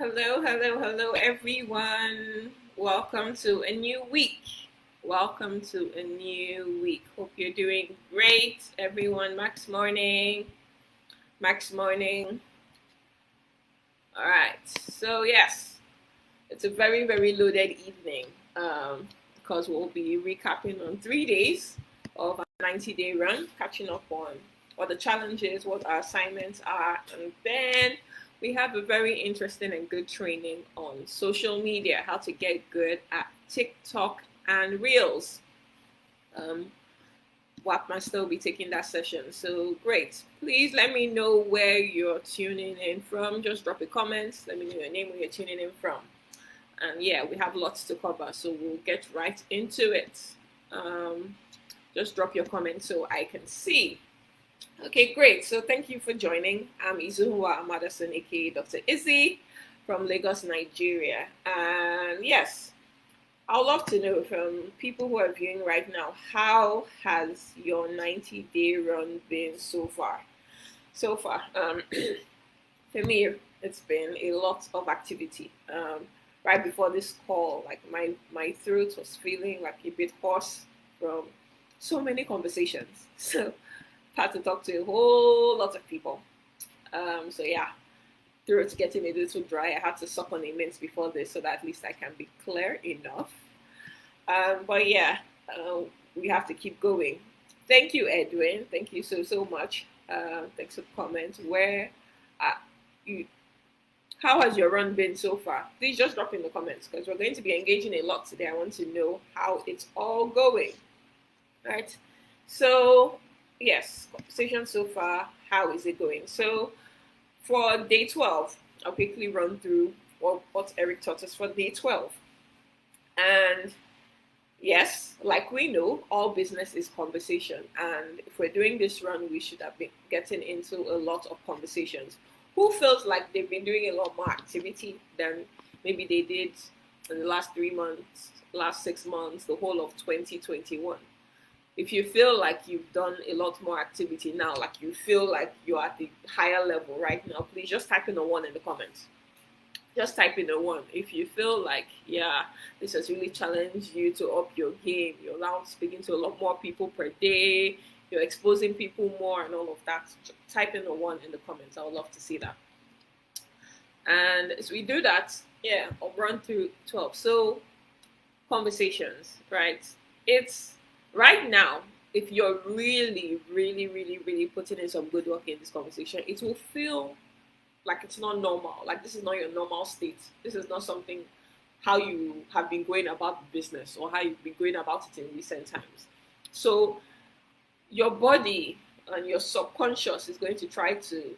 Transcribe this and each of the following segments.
Hello, everyone. Welcome to a new week. Welcome to a new week. Hope you're doing great, everyone. Max morning. All right. So, yes, it's a very loaded evening because we'll be recapping on 3 days of our 90-day run, catching up on what the challenges, what our assignments are, and then we have a very interesting and good training on social media, how to get good at TikTok and Reels. WAP might still be taking that session. So great. Please let me know where you're tuning in from. Just drop a comment. Let me know your name, where you're tuning in from. And yeah, we have lots to cover, so we'll get right into it. Just drop your comments so I can see. Okay, great. So thank you for joining. I'm Izuhua Amadason, aka Dr. Izzy from Lagos, Nigeria. And yes, I'd love to know from people who are viewing right now, how has your 90-day run been so far? For me, it's been a lot of activity. Right before this call, like my throat was feeling like a bit hoarse from so many conversations. So had to talk to a whole lot of people. So yeah, throat getting a little dry. I had to suck on a mint before this so that at least I can be clear enough. But yeah, we have to keep going. Thank you, Edwin. Thank you so much. Thanks for the comment. Where you? How has your run been so far? Please just drop in the comments because we're going to be engaging a lot today. I want to know how it's all going. Right. So yes, conversation so far. How is it going? So for day 12, I'll quickly run through what Eric taught us for day 12. And yes, like we know, all business is conversation. And if we're doing this run, we should have been getting into a lot of conversations. Who feels like they've been doing a lot more activity than maybe they did in the last 3 months, last 6 months, the whole of 2021? If you feel like you've done a lot more activity now, like you feel like you're at the higher level right now, please just type in a one in the comments. Just type in a one. If you feel like, yeah, this has really challenged you to up your game, you're now speaking to a lot more people per day, you're exposing people more and all of that, type in a one in the comments. I would love to see that. And as we do that, yeah, I'll run through 12. So conversations, right? It's right now, if you're really putting in some good work in this conversation, it will feel like it's not normal. Like this is not your normal state. This is not something how you have been going about the business or how you've been going about it in recent times. So your body and your subconscious is going to try to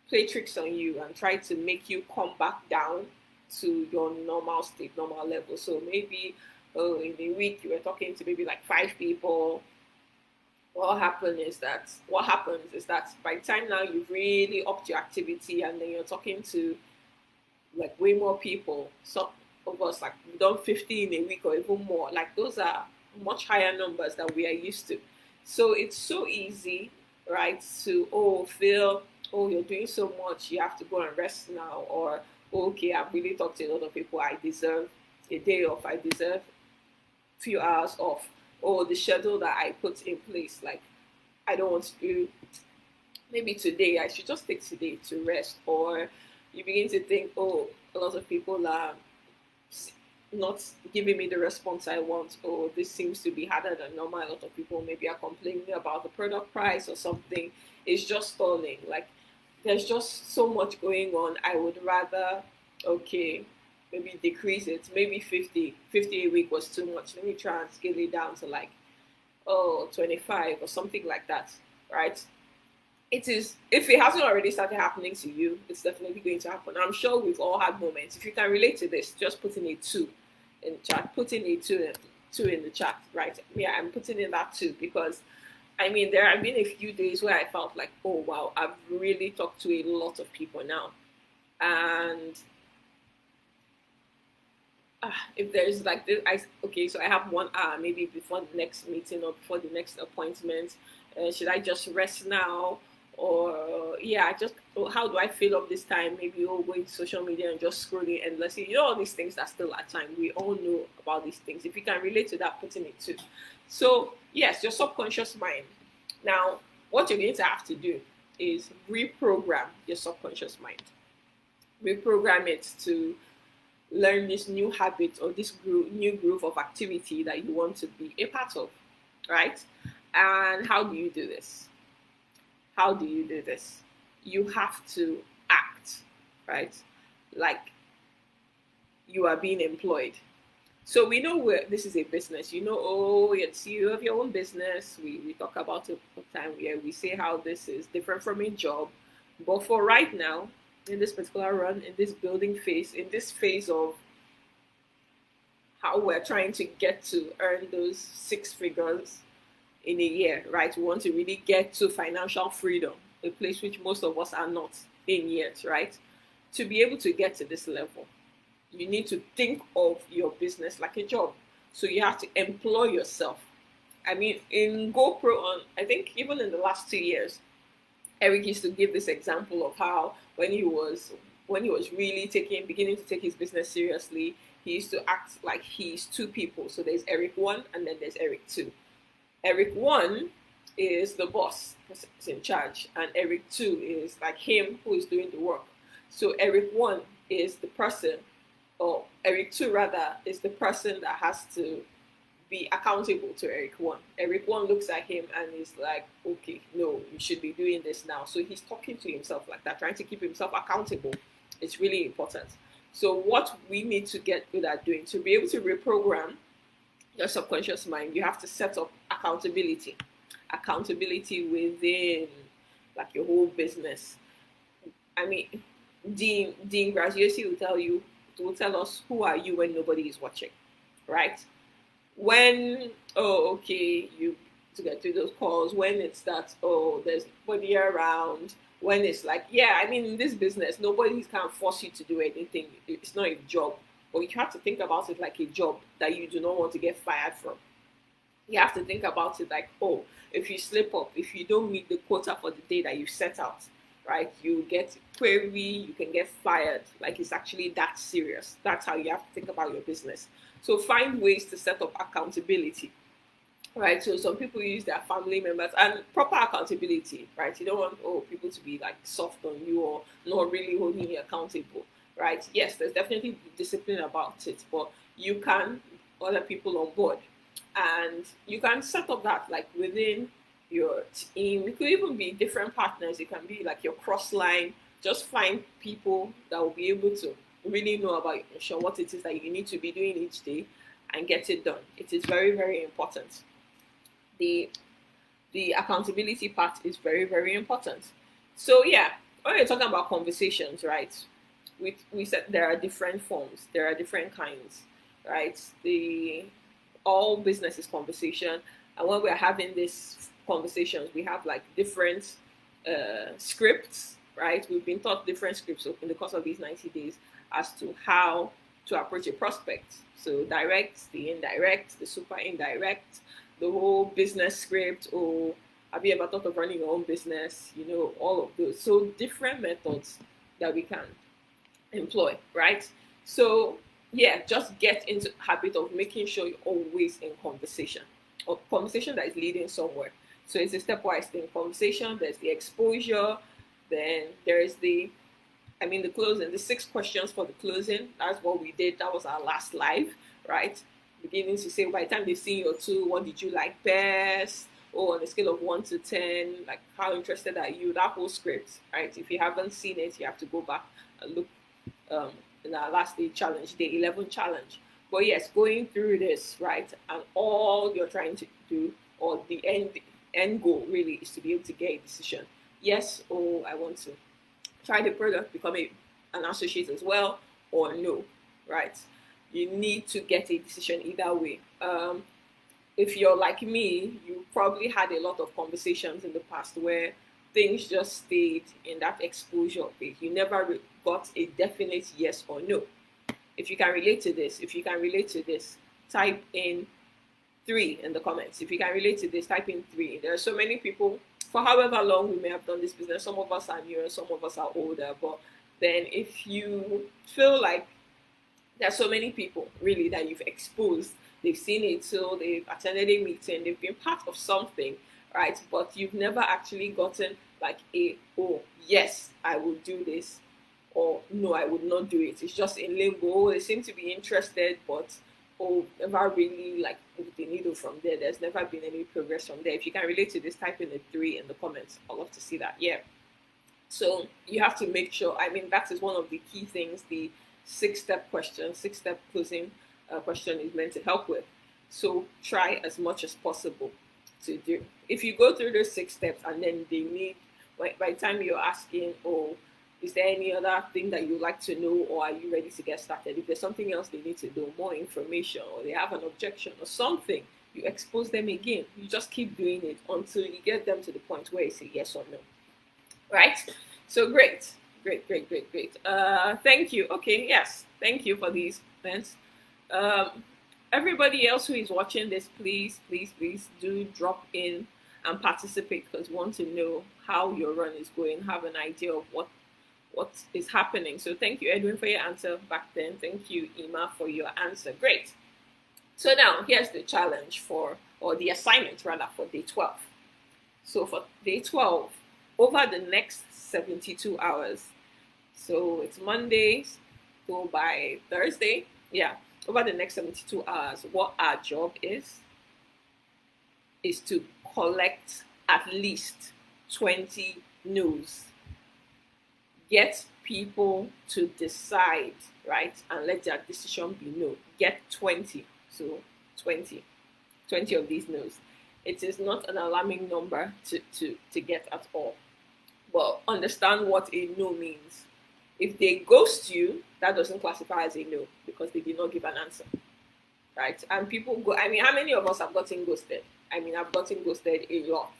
play tricks on you and try to make you come back down to your normal state, normal level. So maybe in a week you were talking to maybe like 5 people. What happens is that by the time now you've really upped your activity and then you're talking to like way more people, some of us like we've done 50 in a week or even more, like those are much higher numbers that we are used to. So it's so easy, right, to feel you're doing so much, you have to go and rest now, or okay, I've really talked to a lot of people, I deserve a day off, I deserve a few hours off, or the schedule that I put in place, like I don't want to do, maybe today I should just take today to rest. Or you begin to think, a lot of people are not giving me the response I want, or this seems to be harder than normal. A lot of people maybe are complaining about the product price or something. It's just stalling. Like there's just so much going on. I would rather, okay, maybe decrease it. Maybe 50 a week was too much. Let me try and scale it down to like, 25 or something like that, right? It is, if it hasn't already started happening to you, it's definitely going to happen. I'm sure we've all had moments. If you can relate to this, just put in a two in the chat. Put in a two in the chat, right? Yeah, I'm putting in that too because I mean there have been a few days where I felt like, oh wow, I've really talked to a lot of people now. And if there's like this, so I have 1 hour maybe before the next meeting or before the next appointment. Should I just rest now, or yeah, just how do I fill up this time? Maybe going to social media and just scrolling endlessly. All these things that still at time. We all know about these things. If you can relate to that, putting it too. So yes, your subconscious mind. Now, what you're going to have to do is reprogram your subconscious mind. Reprogram it to learn this new habit or this new groove of activity that you want to be a part of, right? And how do you do this? How do you do this? You have to act, right? Like you are being employed. So we know where this is a business. Oh, you're the CEO of your own business. We talk about it all the time where we say how this is different from a job. But for right now, in this particular run, in this building phase, in this phase of how we're trying to get to earn those 6 figures in a year, right? We want to really get to financial freedom, a place which most of us are not in yet, right? To be able to get to this level, you need to think of your business like a job. So you have to employ yourself. I mean, in GoPro, I think even in the last 2 years, Eric used to give this example of how when he was really beginning to take his business seriously, he used to act like he's two people. So there's Eric 1 and then there's Eric 2. Eric 1 is the boss, is in charge, and Eric 2 is like him who is doing the work. So Eric 1 is the person, or Eric 2 rather, is the person that has to be accountable to Eric 1. Eric 1 looks at him and is like, okay, no, you should be doing this now. So he's talking to himself like that, trying to keep himself accountable. It's really important. So what we need to get good at doing, to be able to reprogram your subconscious mind, you have to set up accountability. Accountability within like your whole business. I mean, Dean Graziosi will tell us who are you when nobody is watching, right? When you to get through those calls, when it's that there's nobody around, when it's like, yeah, I mean, in this business, nobody can force you to do anything. It's not a job. But you have to think about it like a job that you do not want to get fired from. You have to think about it like, if you slip up, if you don't meet the quota for the day that you set out, right, you get query, you can get fired. Like, it's actually that serious. That's how you have to think about your business. So find ways to set up accountability. Right, so some people use their family members, and proper accountability, right? You don't want people to be like soft on you or not really holding you accountable, right? Yes, there's definitely discipline about it, but you can other people on board, and you can set up that like within your team. It could even be different partners. It can be like your cross line. Just find people that will be able to really know about what it is that you need to be doing each day and get it done. It is very, very important. The accountability part is very, very important. So yeah, when you're talking about conversations, right? We said there are different forms, there are different kinds, right? All business is conversation, and when we're having these conversations, we have like different scripts, right? We've been taught different scripts in the course of these 90 days as to how to approach a prospect. So direct, the indirect, the super indirect, the whole business script, or have you ever thought of running your own business? All of those. So different methods that we can employ, right? So yeah, just get into the habit of making sure you're always in conversation, or conversation that is leading somewhere. So it's a stepwise thing. Conversation, there's the exposure, then there is the closing, the 6 questions for the closing. That's what we did. That was our last live, right? Beginning to say, by the time they've seen your tool, what did you like best? Or on a scale of 1 to 10, like how interested are you? That whole script, right? If you haven't seen it, you have to go back and look in our last day challenge, day 11 challenge. But yes, going through this, right? And all you're trying to do, or the end goal really, is to be able to get a decision. Yes, I want to try the product, become an associate as well, or no, right? You need to get a decision either way. If you're like me, you probably had a lot of conversations in the past where things just stayed in that exposure phase. You never got a definite yes or no. If you can relate to this, type in 3 in the comments. If you can relate to this, type in 3. There are so many people for however long we may have done this business. Some of us are newer, some of us are older, but then if you feel like there are so many people really that you've exposed, they've seen it, so they've attended a meeting, they've been part of something, right? But you've never actually gotten like oh yes, I will do this, or no, I would not do it. It's just in limbo. They seem to be interested, but oh, never really like move the needle from there. There's never been any progress from there. If you can relate to this, type in a 3 in the comments. I'd love to see that. Yeah. So you have to make sure. I mean, that is one of the key things. The 6-step question, 6-step closing question is meant to help with. So try as much as possible to do. If you go through those 6 steps and then they need, by the time you're asking, oh, is there any other thing that you'd like to know, or are you ready to get started? If there's something else they need to know, more information, or they have an objection or something, you expose them again. You just keep doing it until you get them to the point where you say yes or no. Right? So great. Thank you. Okay, yes. Thank you for these comments. Everybody else who is watching this, please do drop in and participate, because we want to know how your run is going, have an idea of what is happening. So thank you, Edwin, for your answer back then. Thank you, Ima, for your answer. Great. So now here's the challenge or the assignment rather, for day 12. So for day 12, over the next 72 hours, so it's Monday, so by Thursday, yeah, over the next 72 hours, what our job is to collect at least 20 no's. Get people to decide, right? And let their decision be no. Get 20. So 20 of these no's. It is not an alarming number to get at all. But understand what a no means. If they ghost you, that doesn't classify as a no, because they did not give an answer, right? And people go, I mean, how many of us have gotten ghosted? I mean, I've gotten ghosted a lot.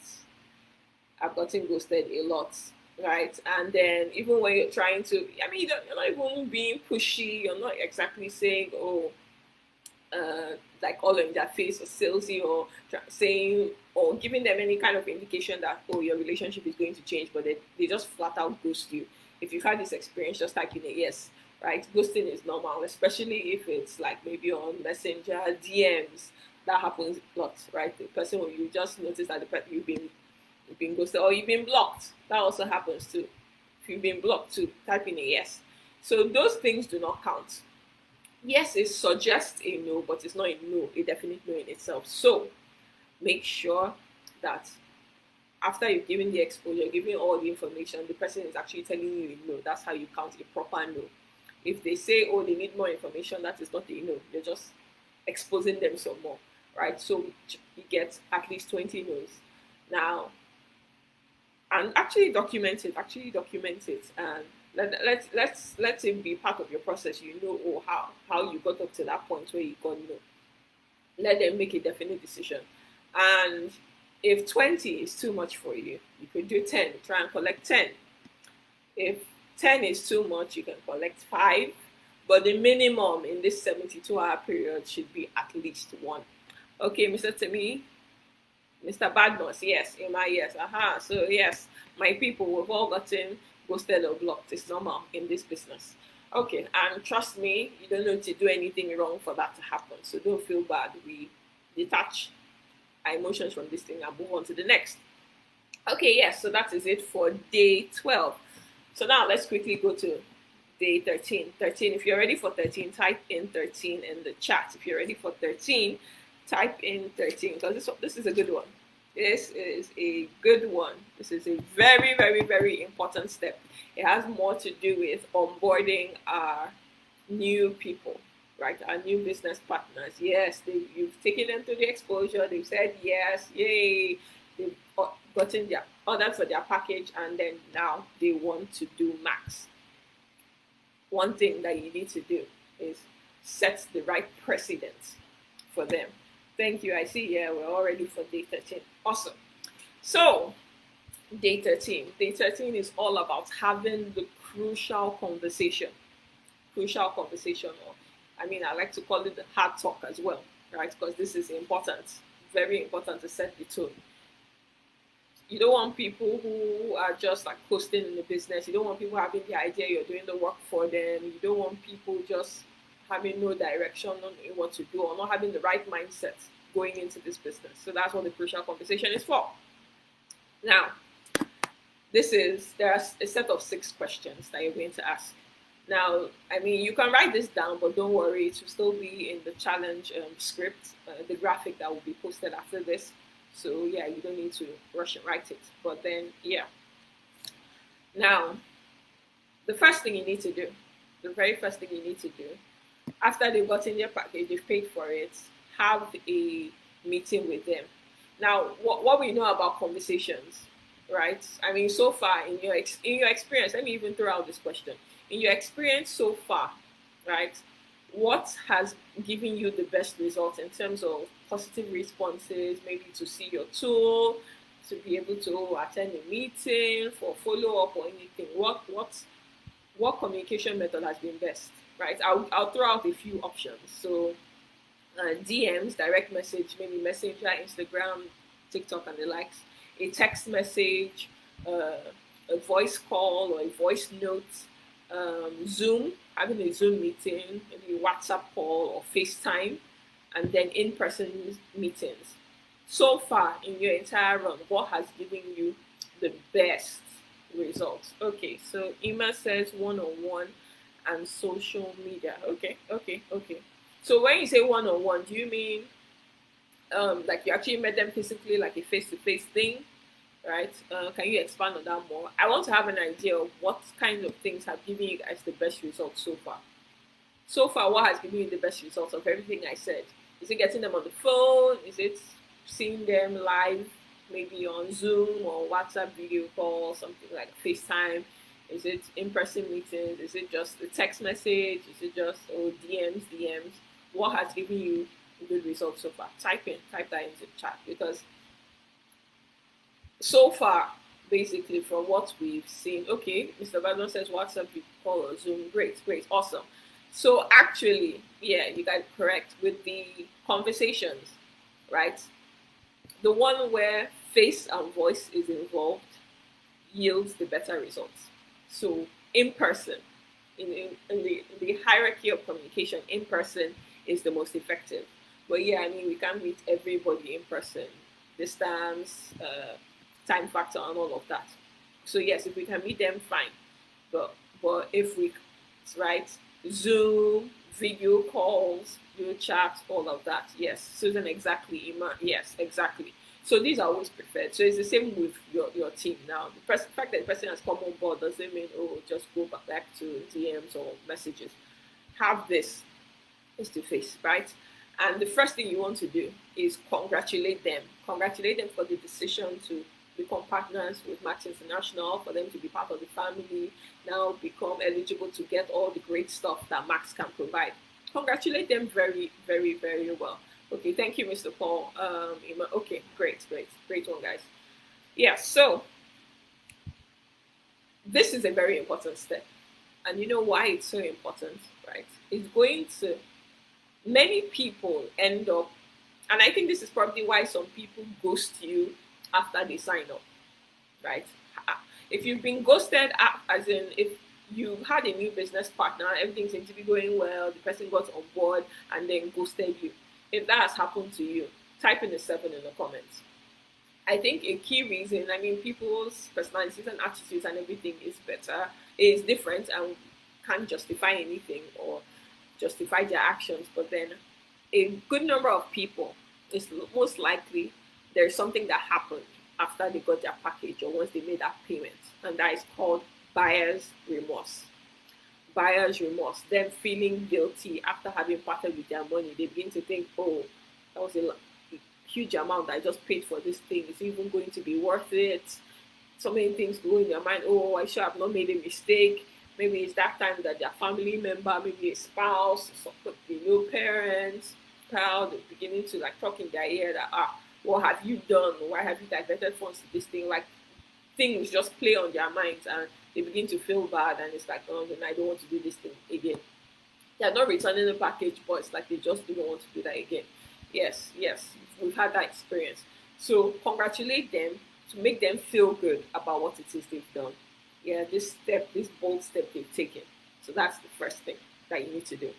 Right? And then even when you're trying to, I mean, you're not even being pushy. You're not exactly saying, oh, like all in their face or salesy, or saying or giving them any kind of indication that, oh, your relationship is going to change, but they just flat out ghost you. If you've had this experience, just type in a yes, right? Ghosting is normal, especially if it's like maybe on Messenger, DMs. That happens a lot, right? The person, when you just notice that the person you've been ghosted, or you've been blocked. That also happens too. If you've been blocked too, type in a yes. So those things do not count. Yes, it suggests a no, but it's not a no, a definite no in itself. So make sure that after you've given the exposure, giving all the information, the person is actually telling you a no. That's how you count a proper no. If they say, oh, they need more information, that is not a no. You're just exposing them some more, right? So you get at least 20 no's. Now, and actually document it, and let's it be part of your process. You know, oh, how you got up to that point where you got no. Let them make a definite decision. And if 20 is too much for you, you could do 10. Try and collect 10. If 10 is too much, you can collect 5. But the minimum in this 72-hour period should be at least 1. Okay, Mr. Temi, Mr. Badnos, yes. Emma, yes. Aha. So yes, my people, we've all gotten ghosted or blocked. It's normal in this business. Okay, and trust me, you don't need to do anything wrong for that to happen. So don't feel bad. We detach our emotions from this thing and move on to the next. Okay, yes, so that is it for day 12. So now let's quickly go to day 13. 13, if you're ready for 13, type in 13 in the chat. If you're ready for 13, type in 13, because this is a good one. This is a good one. This is a very, very, very important step. It has more to do with onboarding our new people, right? Our new business partners. Yes, you've taken them to the exposure. They've said yes, yay. They've gotten their order for their package, and then now they want to do max. One thing that you need to do is set the right precedent for them. Thank you. I see, yeah, we're all ready for day 13. Awesome. So, day 13. Day 13 is all about having the crucial conversation. Crucial conversation, or I mean, I like to call it the hard talk as well, right? Because this is important, very important to set the tone. You don't want people who are just like coasting in the business. You don't want people having the idea you're doing the work for them. You don't want people just having no direction on what to do or not having the right mindset going into this business. So that's what the crucial conversation is for. Now, there's a set of 6 questions that you're going to ask. Now, I mean, you can write this down, but don't worry, it will still be in the challenge script, the graphic that will be posted after this. So yeah, you don't need to rush and write it. But then, yeah. Now, the first thing you need to do, the very first thing you need to do, after they've gotten their package, they've paid for it, have a meeting with them. Now, what we know about conversations, right? I mean, so far in your experience, let me even throw out this question. In your experience so far, right? What has given you the best results in terms of positive responses, maybe to see your tool, to be able to attend a meeting for follow-up or anything? What communication method has been best, right? I'll throw out a few options. So DMs, direct message, maybe Messenger, Instagram, TikTok, and the likes, a text message, a voice call or a voice note, Zoom, having a Zoom meeting, maybe WhatsApp call or FaceTime, and then in-person meetings. So far in your entire run, what has given you the best results? Okay, so Ima says one-on-one and social media. Okay. So when you say one-on-one, do you mean like you actually met them physically, like a face-to-face thing, right? Can you expand on that more? I want to have an idea of what kind of things have given you guys the best results so far. So far, what has given you the best results of everything I said? Is it getting them on the phone? Is it seeing them live, maybe on Zoom or WhatsApp video call, something like FaceTime? Is it in-person meetings? Is it just a text message? Is it just DMs? What has given you good results so far? Type that into the chat, because so far, basically from what we've seen, okay, Mr. Badon says WhatsApp call or Zoom. Great, awesome. So actually, yeah, you got it correct with the conversations, right? The one where face and voice is involved yields the better results. So in person, in the hierarchy of communication, in person is the most effective. But yeah, I mean, we can't meet everybody in person. Distance, time factor, and all of that. So yes, if we can meet them, fine. But if we, right, Zoom, video calls, video chats, all of that. Yes, Susan, exactly. Ima, yes, exactly. So these are always preferred. So it's the same with your team now. The fact that the person has come on board doesn't mean, oh, just go back to DMs or messages. Have this face to face, right? And the first thing you want to do is congratulate them. Congratulate them for the decision to become partners with Max International, for them to be part of the family, now become eligible to get all the great stuff that Max can provide. Congratulate them very, very, very well. Okay, thank you, Mr. Paul. Okay, great one, guys. Yeah, so this is a very important step. And you know why it's so important, right? It's going to, many people end up, and I think this is probably why some people ghost you after they sign up, right? If you've been ghosted, as in if you had a new business partner, everything seems to be going well, the person got on board and then ghosted you. If that has happened to you, type in a 7 in the comments. I think a key reason, I mean, people's personalities and attitudes and everything is different and can't justify anything or justify their actions, but then a good number of people, is most likely there's something that happened after they got their package or once they made that payment, and that is called buyer's remorse. Buyer's remorse, them feeling guilty after having parted with their money. They begin to think, oh, that was a huge amount I just paid for this thing. Is it even going to be worth it? So many things go in their mind. Oh, I should have not made a mistake. Maybe it's that time that their family member, maybe a spouse, parents, child, they're beginning to like talk in their ear that, what have you done? Why have you diverted funds to this thing? Like things just play on their minds and they begin to feel bad, and it's like, oh, then I don't want to do this thing again. They're not returning the package, but it's like they just don't want to do that again. Yes, we've had that experience. So congratulate them to make them feel good about what it is they've done. Yeah, this bold step they've taken. So that's the first thing that you need to do.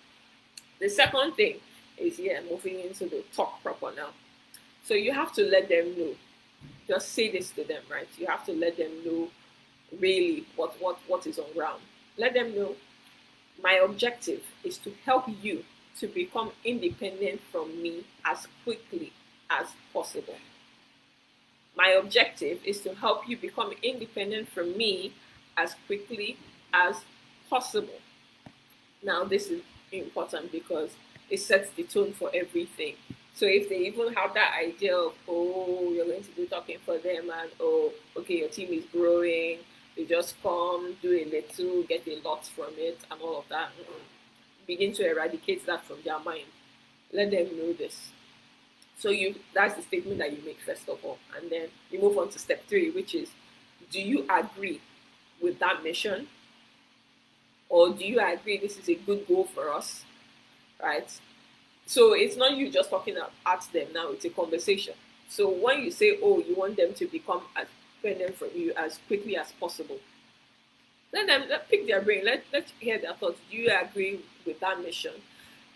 The second thing is, yeah, moving into the talk proper now. So you have to let them know. Just say this to them, right? You have to let them know really what is on ground. Let them know my objective is to help you to become independent from me as quickly as possible. My objective is to help you become independent from me as quickly as possible. Now, this is important because it sets the tone for everything. So if they even have that idea of, oh, you're going to be talking for them, and oh, okay, your team is growing, they just come, do a little, get a lot from it, and all of that, begin to eradicate that from their mind. Let them know this. So that's the statement that you make first of all. And then you move on to step 3, which is, do you agree with that mission? Or do you agree this is a good goal for us? Right? So it's not you just talking at them now, it's a conversation. So when you say, oh, you want them to become independent from you as quickly as possible, let them pick their brain. Let's hear their thoughts. Do you agree with that mission?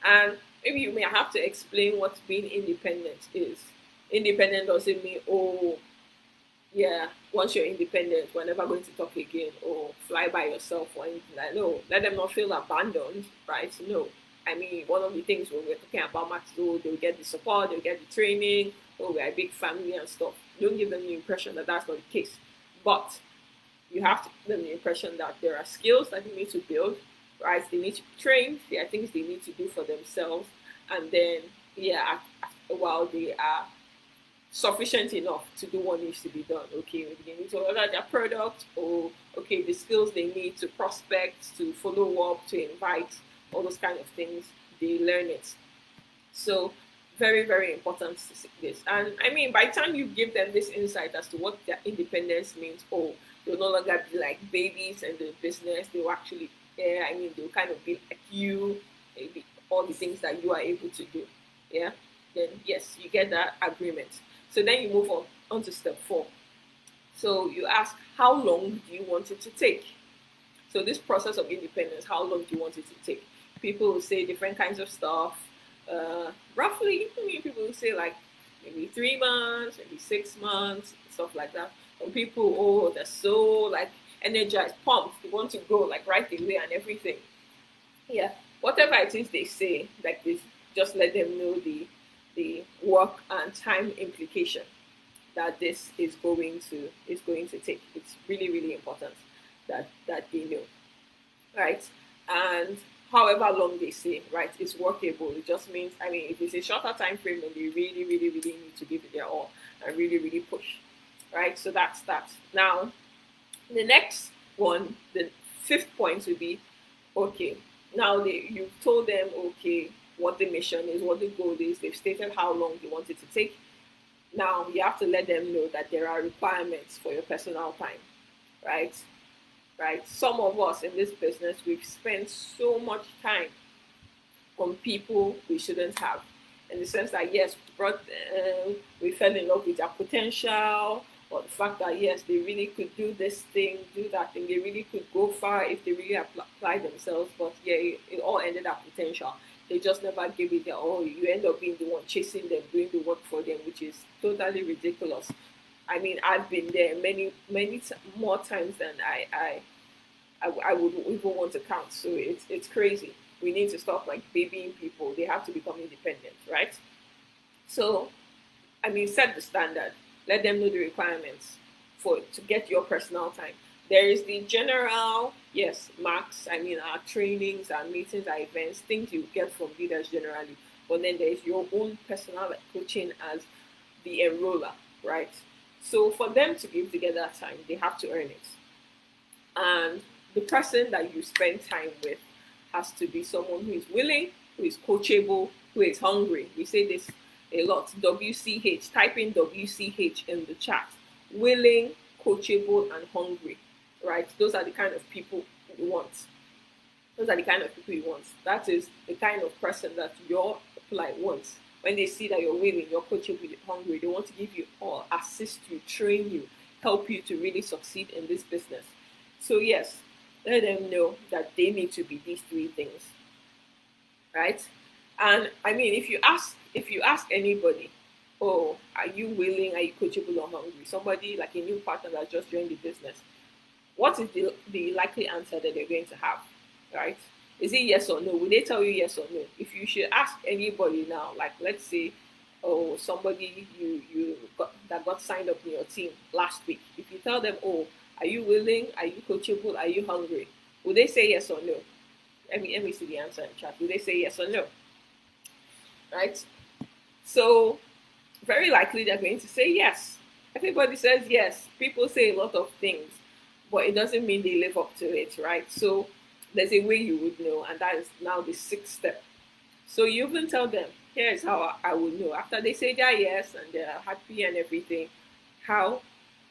And maybe you may have to explain what being independent is. Independent doesn't mean, oh, yeah, once you're independent, we're never going to talk again, or fly by yourself, or anything like that. No, let them not feel abandoned, right? No. I mean, one of the things when we're talking about Max, they'll get the support, they'll get the training, oh, we're a big family and stuff. Don't give them the impression that that's not the case. But you have to give them the impression that there are skills that they need to build, right? They need to be trained, there are things they need to do for themselves, and then, yeah, after a while, they are sufficient enough to do what needs to be done. Okay, maybe they need to order their product, or okay, the skills they need to prospect, to follow up, to invite, all those kind of things, they learn it. So very, very important to see this. And I mean, by the time you give them this insight as to what their independence means, oh, they'll no longer be like babies in the business. They'll actually, yeah, I mean, they'll kind of be like you, maybe all the things that you are able to do. Yeah, then yes, you get that agreement. So then you move on to step 4. So you ask, how long do you want it to take? So this process of independence, how long do you want it to take? People will say different kinds of stuff. Roughly, I mean, people will say like maybe 3 months, maybe 6 months, stuff like that. Some people, oh, they're so like energized, pumped, they want to go like right away and everything. Yeah, whatever it is they say, like this, just let them know the work and time implication that this is going to take. It's really, really important that they know, right? And however long they say, right, it's workable. It just means, I mean, if it's a shorter time frame, then they really, really, really need to give it their all and really, really push, right? So that's that. Now, the next one, the 5th point would be, okay, now you've told them, okay, what the mission is, what the goal is. They've stated how long they want it to take. Now, you have to let them know that there are requirements for your personal time, right? Right? Some of us in this business, we've spent so much time on people we shouldn't have. In the sense that, yes, we fell in love with their potential, or the fact that, yes, they really could do this thing, do that thing. They really could go far if they really apply themselves. But, yeah, it all ended up potential. They just never give it their all. You end up being the one chasing them, doing the work for them, which is totally ridiculous. I mean, I've been there many more times than I would even want to count. So it's crazy. We need to stop like babying people. They have to become independent, right? So, I mean, set the standard. Let them know the requirements to get your personal time. There is the general, yes, max. I mean, our trainings, our meetings, our events, things you get from leaders generally. But then there is your own personal coaching as the enroller, right? So for them to give together that time, they have to earn it. And the person that you spend time with has to be someone who is willing, who is coachable, who is hungry. We say this a lot. WCH, type in WCH in the chat. Willing, coachable, and hungry, right? Those are the kind of people you want. Those are the kind of people you want. That is the kind of person that your client when they see that you're willing, you're coachable, you're hungry, they want to give you all, assist you, train you, help you to really succeed in this business. So yes, let them know that they need to be these three things, right? And I mean, if you ask anybody, oh, are you willing, are you coachable or hungry? Somebody like a new partner that just joined the business, what is the likely answer that they're going to have, right? Is it yes or no? Will they tell you yes or no? If you should ask anybody now, like let's say, oh, somebody that got signed up in your team last week, if you tell them, oh, are you willing? Are you coachable? Are you hungry? Will they say yes or no? Let me see the answer in chat. Will they say yes or no? Right? So very likely they're going to say yes. Everybody says yes. People say a lot of things, but it doesn't mean they live up to it, right? So there's a way you would know, and that is now the sixth step. So you even tell them, here's how I would know. After they say their yes and they're happy and everything,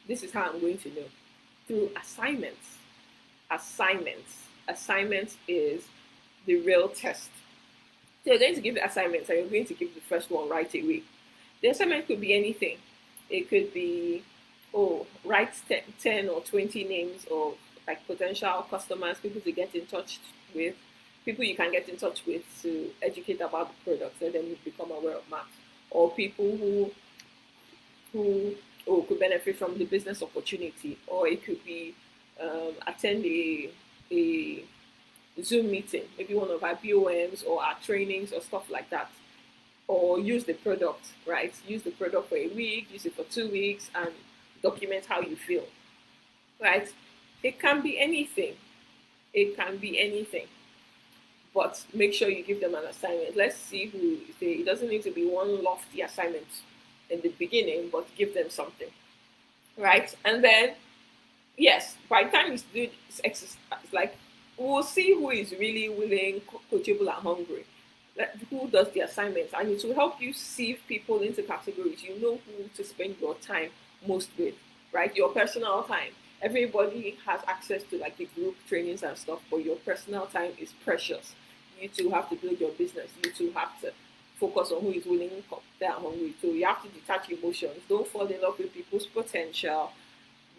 this is how I'm going to know. Through assignments. Assignments is the real test. So you're going to give the assignments and you're going to give the first one right away. The assignment could be anything. It could be, write 10 or 20 names of like potential customers, people to get in touch with, people you can get in touch with to educate about the product, let them become aware of math, or people who could benefit from the business opportunity, or it could be attend a Zoom meeting, maybe one of our BOMs or our trainings or stuff like that, or use the product, right? Use the product for a week, use it for 2 weeks, and document how you feel, right? It can be anything. It can be anything. But make sure you give them an assignment. Let's see who say. It doesn't need to be one lofty assignment in the beginning, but give them something, right? And then, yes, by the time you do this exercise, like we'll see who is really willing, coachable, and hungry. Who does the assignments, and it will help you sieve people into categories. You know who to spend your time most with, right? Your personal time. Everybody has access to like the group trainings and stuff, but your personal time is precious. You two have to build your business. You two have to focus on who is willing, they are hungry. So you have to detach emotions. Don't fall in love with people's potential.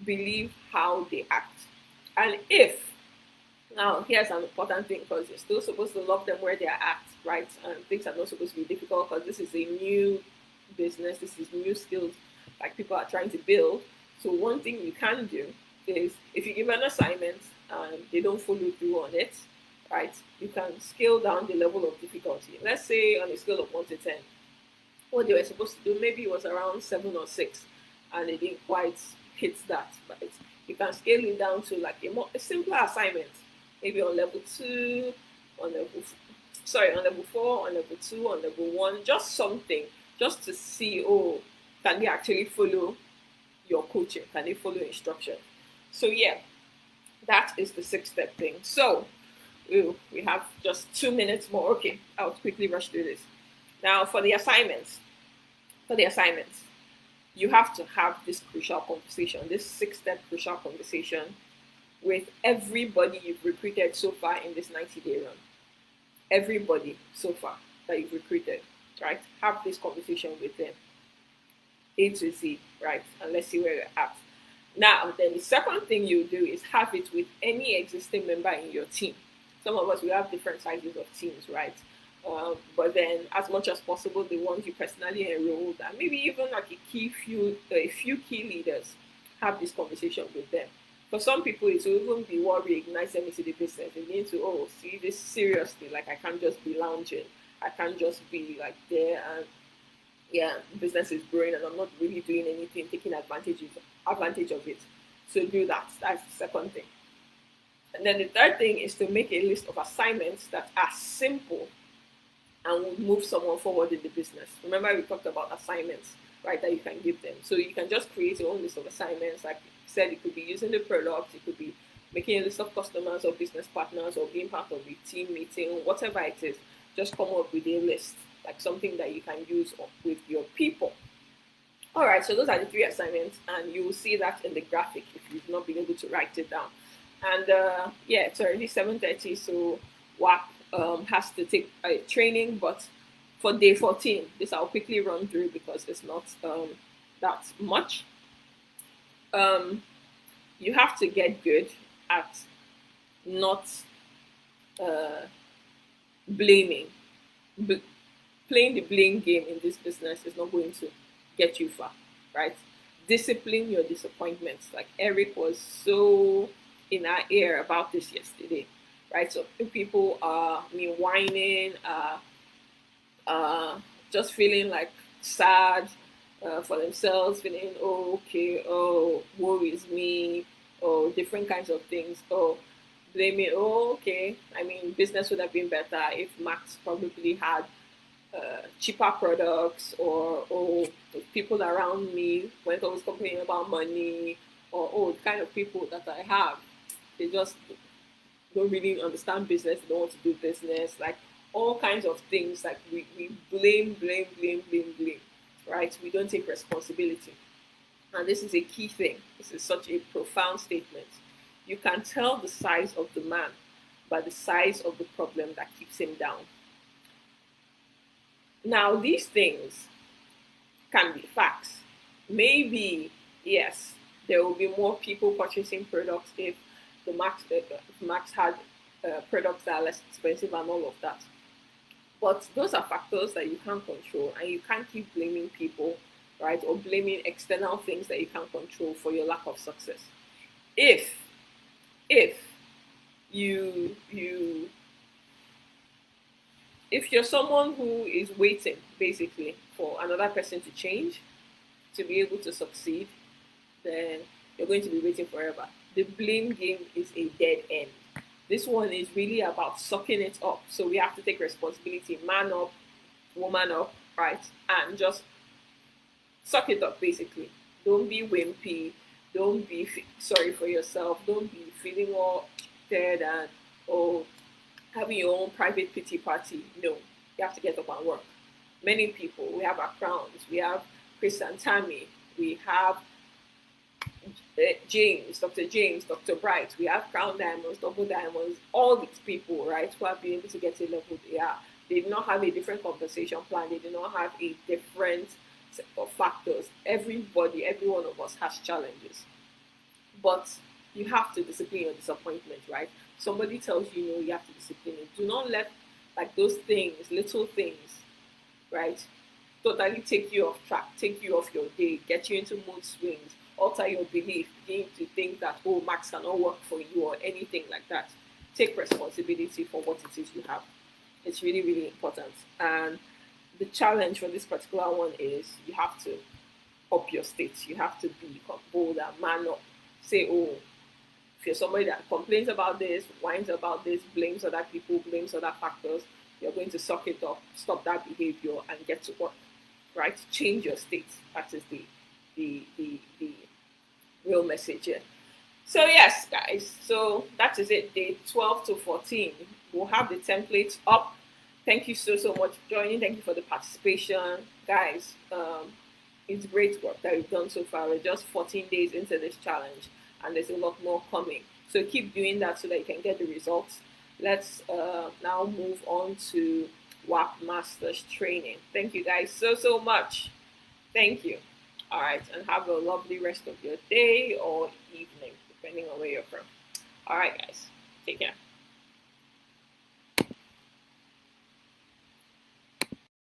Believe how they act. And now here's an important thing, because you're still supposed to love them where they are at, right? And things are not supposed to be difficult, because this is a new business. This is new skills like people are trying to build. So one thing you can do is, if you give an assignment and they don't follow through on it, right, you can scale down the level of difficulty. Let's say on a scale of 1 to 10, what they were supposed to do, maybe it was around 7 or 6, and they didn't quite hit that, right? You can scale it down to like a simpler assignment, maybe on level 2, on level 4, on level 2, on level 1, just something, just to see, can they actually follow your coaching? Can they follow instruction? So yeah, that is the 6-step thing. So we have just 2 minutes more. Okay, I'll quickly rush through this. Now for the assignments, you have to have this crucial conversation, this 6-step crucial conversation with everybody you've recruited so far in this 90-day run. Everybody so far that you've recruited, right? Have this conversation with them, A to Z, right? And let's see where you're at. Now, then the second thing you do is have it with any existing member in your team. Some of us, we have different sizes of teams, right? But then as much as possible, the ones you personally enrolled, and maybe even like a few key leaders, have this conversation with them. For some people, it will even be what reignites them into the business. They need to, see this seriously. Like, I can't just be lounging. I can't just be like there and business is growing and I'm not really doing anything, taking advantage of it. So do that. That's the second thing. And then the third thing is to make a list of assignments that are simple and will move someone forward in the business. Remember, we talked about assignments, right, that you can give them. So you can just create your own list of assignments. Like I said, it could be using the product, it could be making a list of customers or business partners, or being part of a team meeting, whatever it is. Just come up with a list, like something that you can use with your people. All right, so those are the 3 assignments, and you will see that in the graphic if you've not been able to write it down. And it's already 7:30, so WAP has to take a training, but for day 14, this I'll quickly run through because it's not that much. You have to get good at not uh, blaming. B- Playing the blame game in this business is not going to get you far, right? Discipline your disappointments. Like Eric was so in our ear about this yesterday, right? So people are whining, uh, just feeling like sad for themselves, feeling, oh, okay, oh, woe is me, oh, different kinds of things, oh, blaming, oh, okay. I mean, business would have been better if Max probably had cheaper products, or people around me weren't always complaining about money, or oh, the kind of people that I have, they just don't really understand business, they don't want to do business, like all kinds of things. Like we blame, right? We don't take responsibility. And this is a key thing. This is such a profound statement. You can tell the size of the man by the size of the problem that keeps him down. Now, these things can be facts. Maybe, yes, there will be more people purchasing products if Max had products that are less expensive and all of that. But those are factors that you can't control, and you can't keep blaming people, right? Or blaming external things that you can't control for your lack of success. If if you if you're someone who is waiting basically for another person to change to be able to succeed, then you're going to be waiting forever. The blame game is a dead end. This one is really about sucking it up. So we have to take responsibility, man up, woman up, right? And just suck it up basically. Don't be wimpy. Don't be sorry for yourself. Don't be feeling all dead and oh, having your own private pity party. No, you have to get up and work. Many people, we have our crowns, we have Chris and Tammy, we have Dr. James, Dr. Bright, we have Crown Diamonds, Double Diamonds, all these people, right, who have been able to get to the level they are. They did not have a different compensation plan, they did not have a different set of factors. Everybody, every one of us has challenges. But you have to discipline your disappointment, right? Somebody tells you no, you have to discipline it. Do not let like those things, little things, right, totally take you off track, take you off your day, get you into mood swings, alter your belief, begin to think that oh, Max cannot work for you or anything like that. Take responsibility for what it is you have. It's really, really important. And the challenge for this particular one is you have to up your state. You have to be bold and man up. Say, oh, if you're somebody that complains about this, whines about this, blames other people, blames other factors, you're going to suck it up, stop that behavior, and get to work. Right? Change your state. That is the real message here. So yes, guys. So that is it. Day 12 to 14. We'll have the templates up. Thank you so much for joining. Thank you for the participation, guys. It's great work that we've done so far. We're just 14 days into this challenge, and there's a lot more coming. So keep doing that so that you can get the results. Let's now move on to WAP Masters training. Thank you guys so much. Thank you. All right, and have a lovely rest of your day or evening, depending on where you're from. All right, guys. Take care.